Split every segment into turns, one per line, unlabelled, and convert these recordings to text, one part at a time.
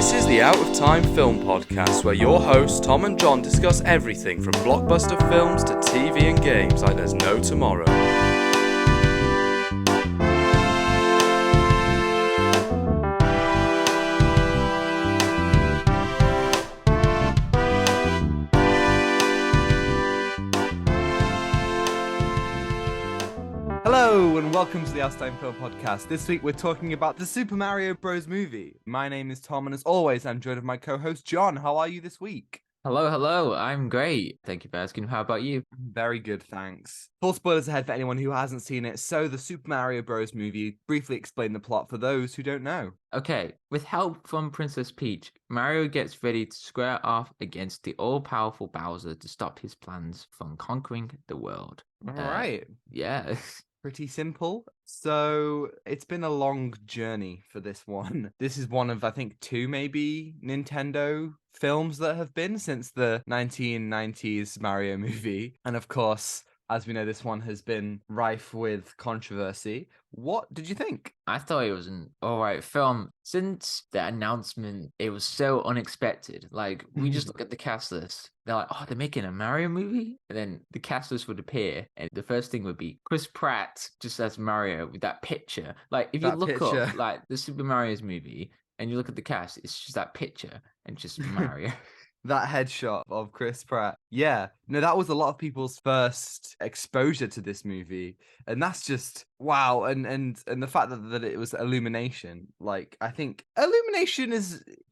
This is the Out of Time Film Podcast, where your hosts Tom and John discuss everything from blockbuster films to TV and games like there's no tomorrow.
Hello and welcome to the Out of Time Film Podcast. This week we're talking about the Super Mario Bros. Movie. My name is Tom and as always I'm joined by my co-host John. How are you this week?
Hello. I'm great. Thank you for asking. How about you?
Very good, thanks. Full spoilers ahead for anyone who hasn't seen it. So the Super Mario Bros. Movie, briefly explain the plot for those who don't know.
Okay, with help from Princess Peach, Mario gets ready to square off against the all-powerful Bowser to stop his plans from conquering the world.
All right.
Yeah.
Pretty simple. So it's been a long journey for this one. This is one of, I think, two maybe Nintendo films that have been since the 1990s Mario movie. And of course, as we know, this one has been rife with controversy. What did you think?
I thought it was an alright film. Since the announcement, it was so unexpected. Like, we just look at the cast list. They're like, oh, they're making a Mario movie? And then the cast list would appear, and the first thing would be Chris Pratt just as Mario with that picture. Like, if you look up, like, the Super Mario's movie, and you look at the cast, it's just that picture, and just Mario.
That headshot of Chris Pratt. Yeah. No, that was a lot of people's first exposure to this movie. And that's just wow. And the fact that it was Illumination. Like, I think Illumination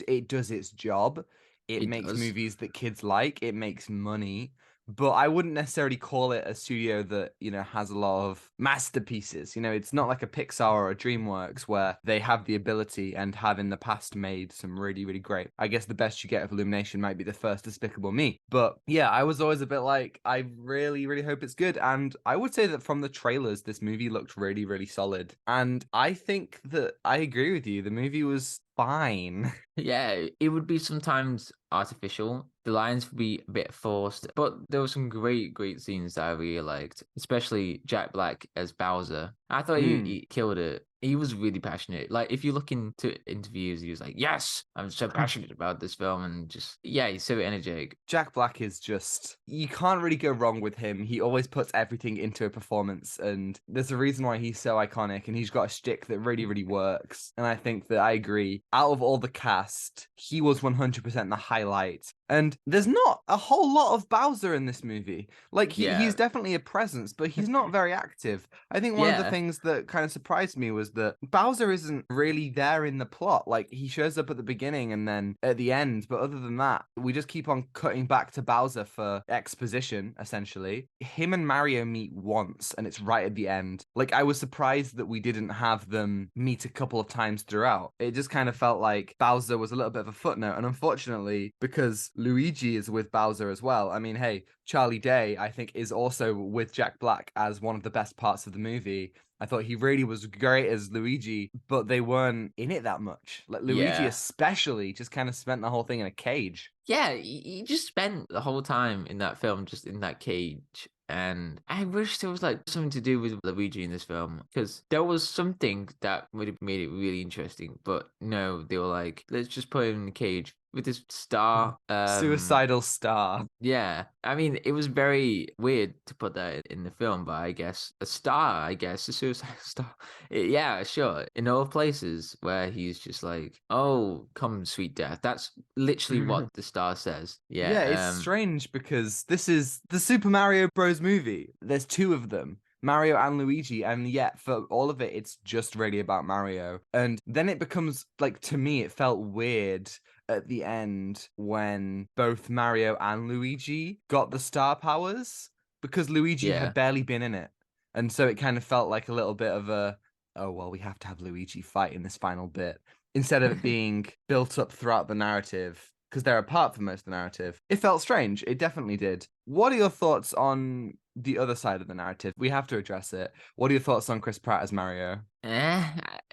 it does its job. It makes movies that kids like. It makes money. But I wouldn't necessarily call it a studio that, has a lot of masterpieces. It's not like a Pixar or a DreamWorks where they have the ability and have in the past made some really, really great. I guess the best you get of Illumination might be the first Despicable Me. But yeah, I was always a bit like, I really, really hope it's good. And I would say that from the trailers, this movie looked really, really solid. And I think that I agree with you. The movie was fine.
Yeah, it would be sometimes artificial. The lines would be a bit forced, but there were some great scenes that I really liked, especially Jack Black as Bowser. I thought he killed it. He was really passionate. Like, if you look into interviews, he was like, yes, I'm so passionate about this film. And just, yeah, he's so energetic.
Jack Black is just, you can't really go wrong with him. He always puts everything into a performance. And there's a reason why he's so iconic. And he's got a shtick that really, really works. And I think that I agree. Out of all the cast, he was 100% the highlight. And there's not a whole lot of Bowser in this movie. Like, he's definitely a presence, but he's not very active. I think one of the things that kind of surprised me was that Bowser isn't really there in the plot. Like, he shows up at the beginning and then at the end, but other than that, we just keep on cutting back to Bowser for exposition, essentially. Him and Mario meet once, and it's right at the end. Like, I was surprised that we didn't have them meet a couple of times throughout. It just kind of felt like Bowser was a little bit of a footnote, and unfortunately, because Luigi is with Bowser as well. I mean, hey, Charlie Day, I think, is also with Jack Black as one of the best parts of the movie. I thought he really was great as Luigi, but they weren't in it that much. Like, Luigi especially just kind of spent the whole thing in a cage.
Yeah, he just spent the whole time in that film just in that cage. And I wish there was like something to do with Luigi in this film, because there was something that would have made it really interesting. But no, they were like, let's just put him in the cage with this star.
Suicidal star.
Yeah, I mean, it was very weird to put that in the film, but I guess a suicidal star. Yeah, sure. In all places where he's just like, oh, come sweet death. That's literally what the star says. Yeah,
it's strange because this is the Super Mario Bros. Movie. There's two of them. Mario and Luigi, and yet for all of it, it's just really about Mario. And then it becomes, like, to me, it felt weird at the end when both Mario and Luigi got the star powers, because Luigi had barely been in it. And so it kind of felt like a little bit of a, oh, well, we have to have Luigi fight in this final bit, instead of it being built up throughout the narrative, because they're apart for most of the narrative. It felt strange. It definitely did. What are your thoughts on the other side of the narrative? We have to address it. What are your thoughts on Chris Pratt as Mario?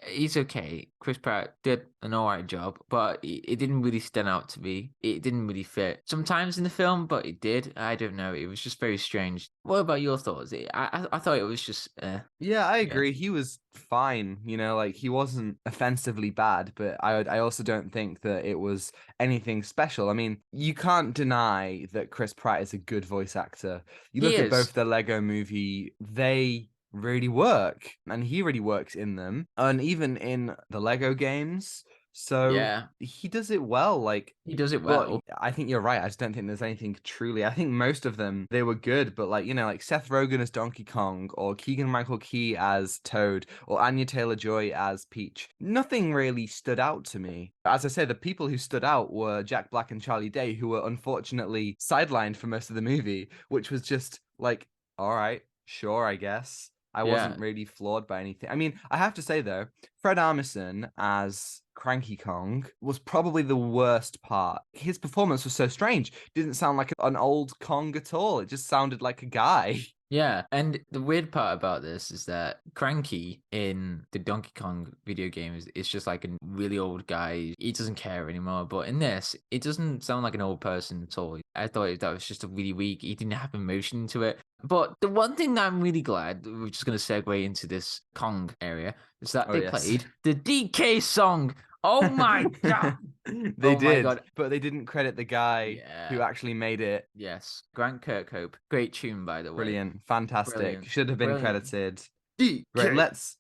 He's okay. Chris Pratt did an alright job, but it didn't really stand out to me. It didn't really fit sometimes in the film, but it did. I don't know. It was just very strange. What about your thoughts? I thought it was just.
Yeah, I
Yeah.
agree. He was fine, like he wasn't offensively bad, but I also don't think that it was anything special. I mean, you can't deny that Chris Pratt is a good voice actor. You
He
look at
is.
both the Lego movie, they really work, and he really works in them, and even in the Lego games. So
Yeah,
he does it well. Like,
he does it
but
well.
I think you're right. I just don't think there's anything truly. I think most of them they were good, but like Seth Rogen as Donkey Kong, or Keegan-Michael Key as Toad, or Anya Taylor-Joy as Peach. Nothing really stood out to me. As I say, the people who stood out were Jack Black and Charlie Day, who were unfortunately sidelined for most of the movie, which was just like, all right, sure, I guess. I
Yeah.
wasn't really floored by anything. I mean, I have to say though, Fred Armisen as Cranky Kong was probably the worst part. His performance was so strange. Didn't sound like an old Kong at all. It just sounded like a guy.
Yeah, and the weird part about this is that Cranky in the Donkey Kong video games is just like a really old guy. He doesn't care anymore. But in this, it doesn't sound like an old person at all. I thought that was just a really weak. He didn't have emotion to it. But the one thing that I'm really glad, we're just going to segue into this Kong area, is that
Oh,
they
yes.
played the DK song. Oh my god!
They
Oh my
did,
God.
but they didn't credit the guy who
Yeah.
actually made it.
Yes, Grant Kirkhope. Great tune, by the way.
Brilliant, fantastic.
Brilliant.
Should have been
Brilliant.
credited.
DK.
Right, let's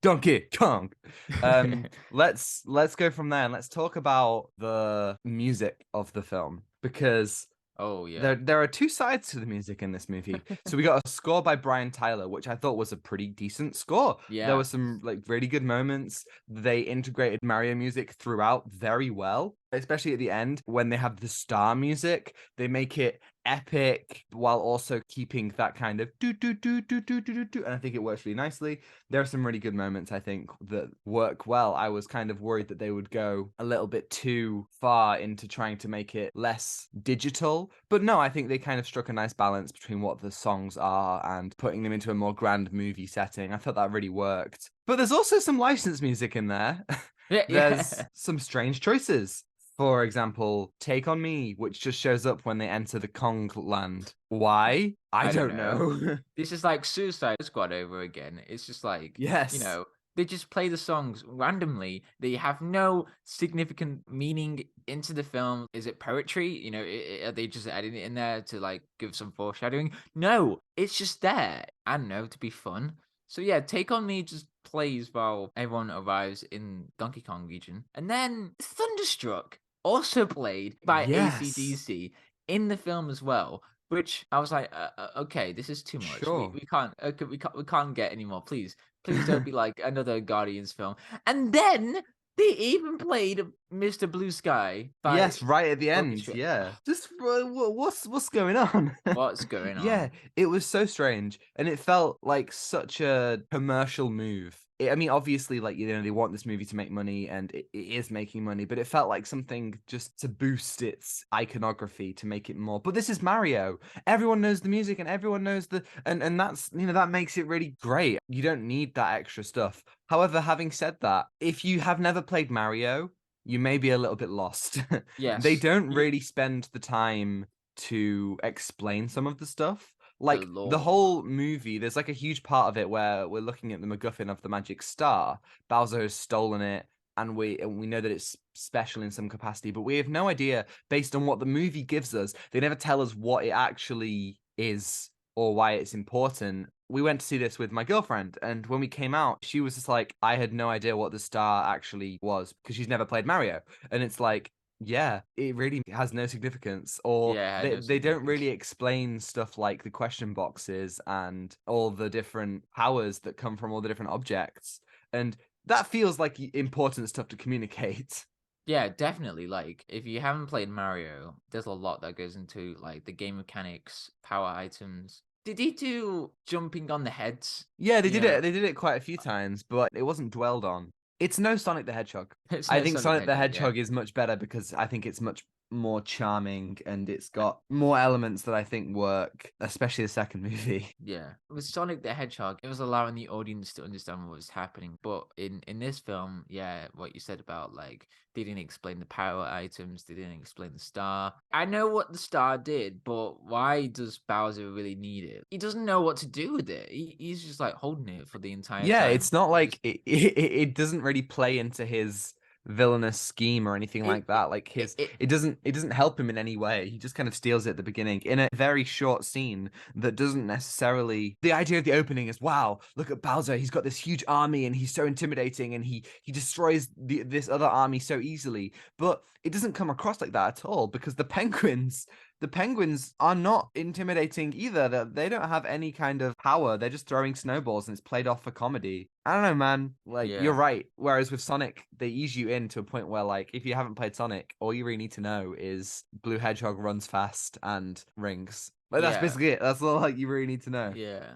Donkey Kong. Let's go from there and let's talk about the music of the film, because
Oh yeah.
there are two sides to the music in this movie. So we got a score by Brian Tyler, which I thought was a pretty decent score.
Yeah.
There were some like really good moments. They integrated Mario music throughout very well, especially at the end when they have the star music. They make it epic while also keeping that kind of do do do do do do do do, and I think it works really nicely. There are some really good moments I think that work well. I was kind of worried that they would go a little bit too far into trying to make it less digital, but no, I think they kind of struck a nice balance between what the songs are and putting them into a more grand movie setting. I thought that really worked. But there's also some licensed music in there.
Yeah,
There's some strange choices. For example, Take On Me, which just shows up when they enter the Kong land. Why? I don't know.
This is like Suicide Squad over again. It's just like,
Yes.
they just play the songs randomly. They have no significant meaning into the film. Is it poetry? Are they just adding it in there to like give some foreshadowing? No, it's just there. I don't know, to be fun. So yeah, Take On Me just plays while everyone arrives in Donkey Kong region. And then Thunderstruck also played by
Yes.
AC/DC in the film as well, which I was like, okay, this is too much.
Sure.
We can't, we can't get any more. Please don't be like another Guardians film. And then they even played Mr. Blue Sky.
Yes, right at the end.
Orchestra.
Yeah. Just what's going on?
What's going on?
Yeah, it was so strange, and it felt like such a commercial move. I mean, obviously, like, they want this movie to make money, and it is making money, but it felt like something just to boost its iconography, to make it more. But this is Mario. Everyone knows the music, and everyone knows and that's, that makes it really great. You don't need that extra stuff. However, having said that, if you have never played Mario, you may be a little bit lost.
Yes.
They don't really spend the time to explain some of the stuff. Like, the
lore.
whole movie, there's like a huge part of it where we're looking at the MacGuffin of the magic star. Bowser has stolen it, and we know that it's special in some capacity, but we have no idea, based on what the movie gives us. They never tell us what it actually is or why it's important. We went to see this with my girlfriend, and when we came out, she was just like, I had no idea what the star actually was, because she's never played Mario. And it's like, yeah, it really has no significance. Or
Yeah,
they
no
don't
significance.
really explain stuff like the question boxes and all the different powers that come from all the different objects. And that feels like important stuff to communicate.
Yeah, definitely. Like, if you haven't played Mario, there's a lot that goes into like the game mechanics, power items. Did he do jumping on the heads?
Yeah, they
You
did
know,
it. They did it quite a few times, but it wasn't dwelled on. It's no Sonic the Hedgehog.
It's
I
no
think
Sonic
Sonic the
yeah.
Hedgehog is much better because I think it's much more charming and it's got more elements that I think work, especially the second movie.
Yeah. With Sonic the Hedgehog, it was allowing the audience to understand what was happening. But in this film, yeah, what you said about like they didn't explain the power items, they didn't explain the star. I know what the star did, but why does Bowser really need it? He doesn't know what to do with it. He's just like holding it for the entire
Yeah,
time.
it's not like it doesn't really play into his villainous scheme or anything like that. Like it doesn't help him in any way. He just kind of steals it at the beginning in a very short scene that doesn't necessarily. The idea of the opening is, wow, look at Bowser. He's got this huge army and he's so intimidating and he destroys this other army so easily. But it doesn't come across like that at all because the penguins are not intimidating either. They don't have any kind of power. They're just throwing snowballs and it's played off for comedy. I don't know, man. Like,
Yeah.
you're right. Whereas with Sonic, they ease you in to a point where, like, if you haven't played Sonic, all you really need to know is Blue Hedgehog runs fast and rings. Like, that's
Yeah.
basically it. That's all like you really need to know.
Yeah.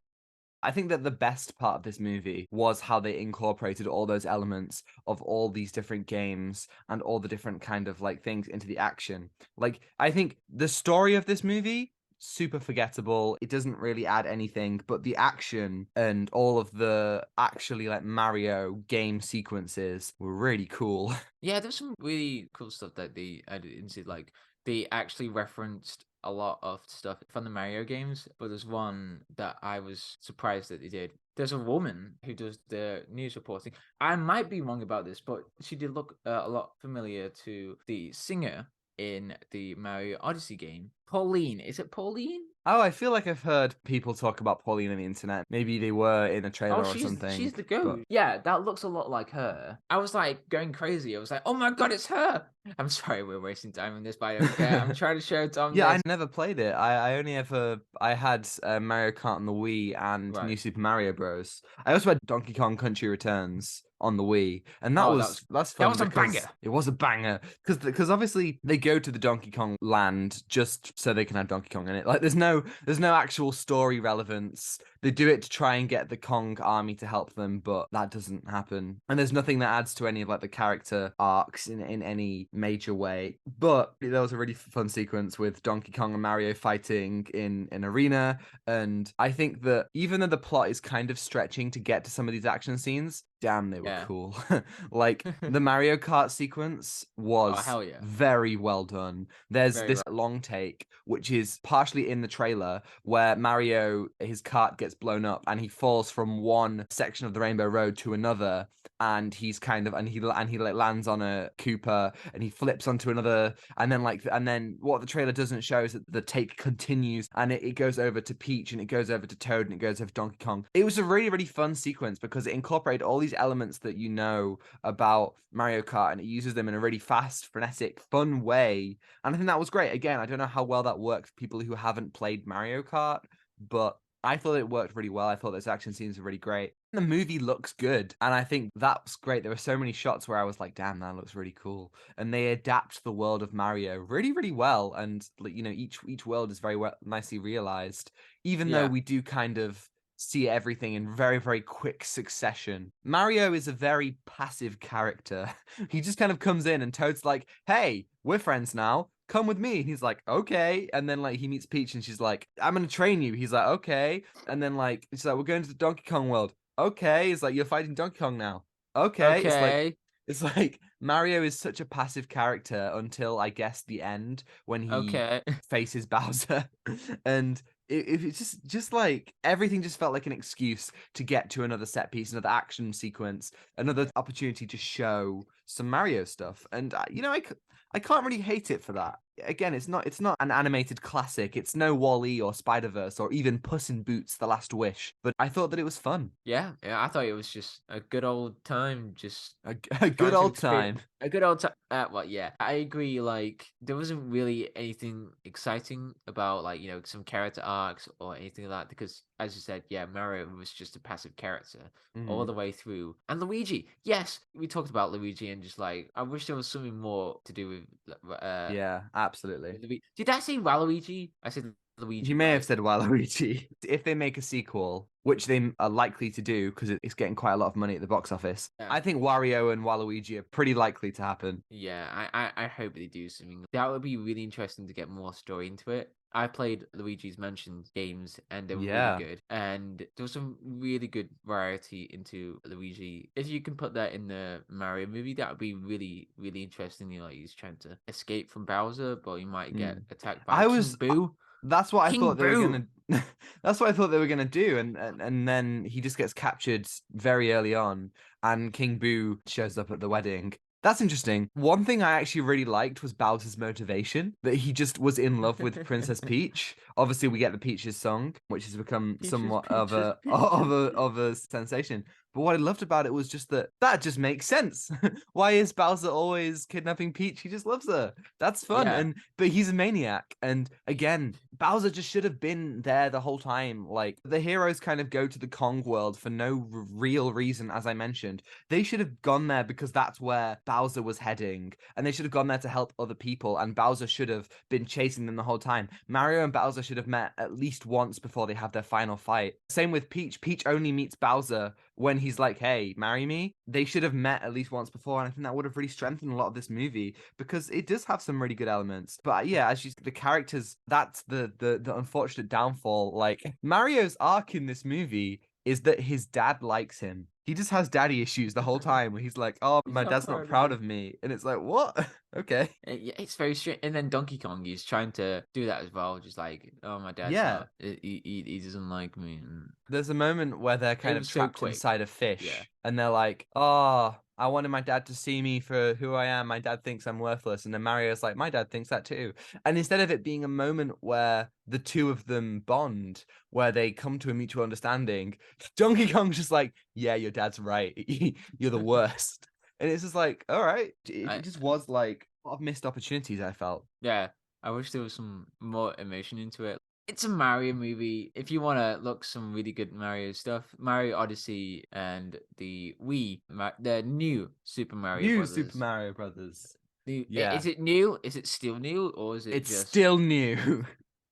I think that the best part of this movie was how they incorporated all those elements of all these different games and all the different kind of like things into the action. Like, I think the story of this movie, super forgettable. It doesn't really add anything, but the action and all of the actually like Mario game sequences were really cool.
Yeah, there's some really cool stuff that they added into. Like, they actually referenced a lot of stuff from the Mario games, but there's one that I was surprised that they did. There's a woman who does the news reporting. I might be wrong about this, but she did look a lot familiar to the singer in the Mario Odyssey game. Pauline. Is it Pauline?
Oh, I feel like I've heard people talk about Pauline on the internet. Maybe they were in a trailer or something.
She's the
but-
ghost. Yeah, that looks a lot like her. I was like going crazy. I was like, oh my god, it's her. I'm sorry we're wasting time on this, but I don't care. I'm trying to show Tom
Yeah, I
this.
never played it. I only ever I had Mario Kart on the Wii and
Right.
New Super Mario Bros. I also had Donkey Kong Country Returns on the Wii, and
Oh,
that's fun.
that was a
because
banger.
It was a banger because obviously they go to the Donkey Kong land just so they can have Donkey Kong in it. Like there's no actual story relevance. They do it to try and get the Kong army to help them, but that doesn't happen. And there's nothing that adds to any of like the character arcs in any major way. But there was a really fun sequence with Donkey Kong and Mario fighting in an arena. And I think that even though the plot is kind of stretching to get to some of these action scenes, damn, they were
Yeah.
cool. Like the Mario Kart sequence was
hell yeah.
very well done. There's
Very
this long take, which is partially in the trailer, where Mario, his kart gets blown up and he falls from one section of the Rainbow Road to another. And he's kind of, and he like lands on a Koopa and he flips onto another. And then what the trailer doesn't show is that the take continues and it goes over to Peach and it goes over to Toad and it goes over to Donkey Kong. It was a really, really fun sequence because it incorporated all these elements that you know about Mario Kart and it uses them in a really fast, frenetic, fun way. And I think that was great. Again, I don't know how well that works for people who haven't played Mario Kart, but I thought it worked really well. I thought those action scenes were really great. The movie looks good, and I think that's great. There were so many shots where I was like, damn, that looks really cool. And they adapt the world of Mario really, really well. And you know, each world is very nicely realized, even though we do kind of see everything in very, very quick succession. Mario is a very passive character. He just kind of comes in and Toad's like, hey, we're friends now. Come with me. And he's like, okay. And then like he meets Peach and she's like, I'm gonna train you. He's like, okay. And then like she's like, we're going to the Donkey Kong world. Okay. It's like you're fighting Donkey Kong now. Okay.
Okay.
It's like Mario is such a passive character until I guess the end when he faces Bowser. And it's just like everything just felt like an excuse to get to another set piece, another action sequence, another opportunity to show some Mario stuff. And you know, I can't really hate it for that. Again, it's not an animated classic. It's no Wall-E or Spider-Verse or even Puss in Boots: The Last Wish. But I thought that it was fun.
Yeah, I thought it was just a good old time. Just
A good old time.
A good old time. Well, yeah, I agree. Like, there wasn't really anything exciting about, like, you know, some character arcs or anything like that. Because, as you said, yeah, Mario was just a passive character all the way through. And Luigi, yes, we talked about Luigi and just like, I wish there was something more to do with.
Yeah, absolutely.
Did I say Waluigi? I said Luigi.
You may
right?
have said Waluigi. If they make a sequel, which they are likely to do because it's getting quite a lot of money at the box office,
Yeah.
I think Wario and Waluigi are pretty likely to happen.
Yeah, I hope they do something. That would be really interesting to get more story into it. I played Luigi's Mansion games and they're
Yeah.
really good. And there was some really good variety into Luigi. If you can put that in the Mario movie, that would be really, really interesting. You know, like he's trying to escape from Bowser, but he might get attacked by King Boo.
That's what I
King
thought they were
Boo!
gonna. That's what I thought they were gonna do, and then he just gets captured very early on, and King Boo shows up at the wedding. That's interesting. One thing I actually really liked was Bowser's motivation, that he just was in love with Princess Peach. Obviously, we get the Peaches song, which has become
Peaches,
somewhat of
Peaches,
a
Peaches.
of a sensation. But what I loved about it was just that just makes sense. Why is Bowser always kidnapping Peach? He just loves her. That's fun.
Yeah.
But he's a maniac. And again, Bowser just should have been there the whole time. Like the heroes kind of go to the Kong world for no real reason, as I mentioned. They should have gone there because that's where Bowser was heading, and they should have gone there to help other people, and Bowser should have been chasing them the whole time. Mario and Bowser should have met at least once before they have their final fight. Same with Peach. Peach only meets Bowser when he's like, hey, marry me. They should have met at least once before, and I think that would have really strengthened a lot of this movie because it does have some really good elements. But yeah, as you the characters, that's the unfortunate downfall. Like Mario's arc in this movie is that his dad likes him. He just has daddy issues the whole time where he's like, oh,
He's
my
not
dad's not proud of me. And it's like, what? Okay.
Yeah, it's very strange. And then Donkey Kong, he's trying to do that as well. Just like, oh, my dad's
Yeah.
not, he doesn't like me. And
There's a moment where they're kind of
was so
trapped
quick.
inside a fish.
Yeah.
And they're like, oh, I wanted my dad to see me for who I am. My dad thinks I'm worthless. And then Mario's like, my dad thinks that too. And instead of it being a moment where the two of them bond, where they come to a mutual understanding, Donkey Kong's just like, yeah, your dad's right. You're the worst. And it's just like, all right. It just was like a lot of missed opportunities, I felt.
Yeah, I wish there was some more emotion into it. It's a Mario movie. If you want to look some really good Mario stuff, Mario Odyssey and the the new Super Mario Brothers.
Super Mario Brothers.
Yeah. Is it new? Is it still new? Or is it
It's
just
still new.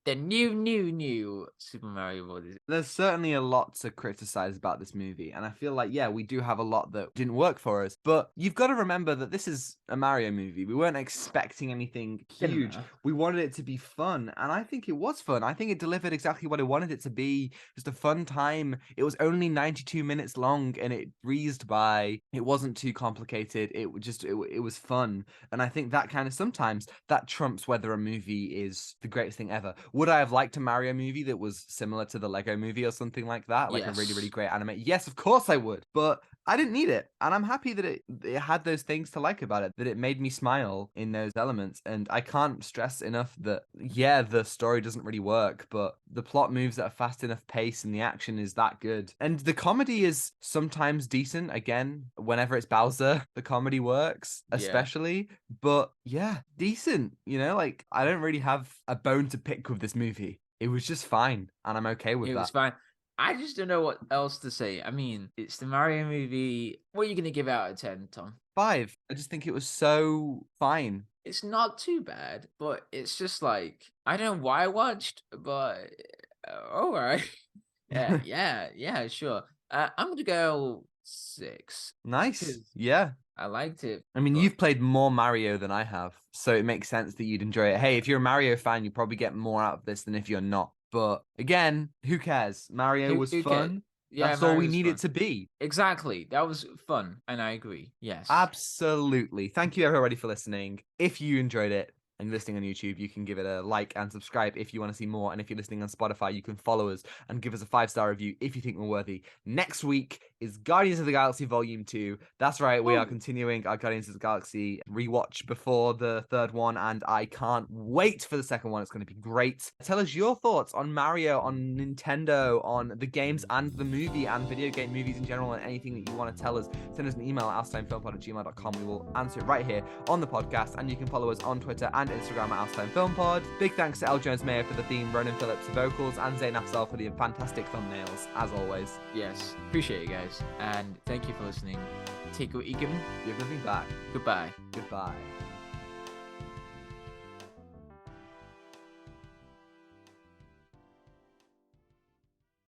the new Super Mario Brothers?
There's certainly a lot to criticize about this movie, and I feel like, yeah, we do have a lot that didn't work for us, but you've got to remember that this is a Mario movie. We weren't expecting anything huge. We wanted it to be fun, and I think it was fun. I think it delivered exactly what I wanted it to be. Just a fun time. It was only 92 minutes long, and it breezed by. It wasn't too complicated. It was fun, and I think that kind of sometimes that trumps whether a movie is the greatest thing ever. Would I have liked a Mario movie that was similar to the Lego movie or something like that? Like a really, really great anime? Yes, of course I would. But I didn't need it. And I'm happy that it had those things to like about it, that it made me smile in those elements. And I can't stress enough that, yeah, the story doesn't really work, but the plot moves at a fast enough pace and the action is that good. And the comedy is sometimes decent. Again, whenever it's Bowser, the comedy works, especially. But yeah, decent. You know, like I don't really have a bone to pick with this movie. It was just fine. And I'm okay with that.
It was fine. I just don't know what else to say. I mean, it's the Mario movie. What are you going to give out of 10, Tom?
5. I just think it was so fine.
It's not too bad, but it's just like, I don't know why I watched, but all right. yeah, sure. I'm going to go 6.
Nice. Yeah.
I liked it.
I mean, you've played more Mario than I have, so it makes sense that you'd enjoy it. Hey, if you're a Mario fan, you probably get more out of this than if you're not. But again, who cares? Mario was fun.
Yeah,
that's all we need it to be.
Exactly. That was fun, and I agree. Yes.
Absolutely. Thank you, everybody, for listening. If you enjoyed it and you're listening on YouTube, you can give it a like and subscribe if you want to see more. And if you're listening on Spotify, you can follow us and give us a 5-star review if you think we're worthy. Next week is Guardians of the Galaxy Volume 2. That's right, we are continuing our Guardians of the Galaxy rewatch before the third one, and I can't wait for the second one. It's going to be great. Tell us your thoughts on Mario, on Nintendo, on the games and the movie and video game movies in general, and anything that you want to tell us. Send us an email at ousetimefilmpod@gmail.com. We will answer it right here on the podcast, and you can follow us on Twitter and Instagram at ousetimefilmpod. Big thanks to Jones-Meyer for the theme, Ronan Phillips for vocals, and Zain Afzal for the fantastic thumbnails, as always.
Yes, appreciate it, guys. And thank you for listening. Take what you given.
Give nothing back.
Goodbye.
Goodbye.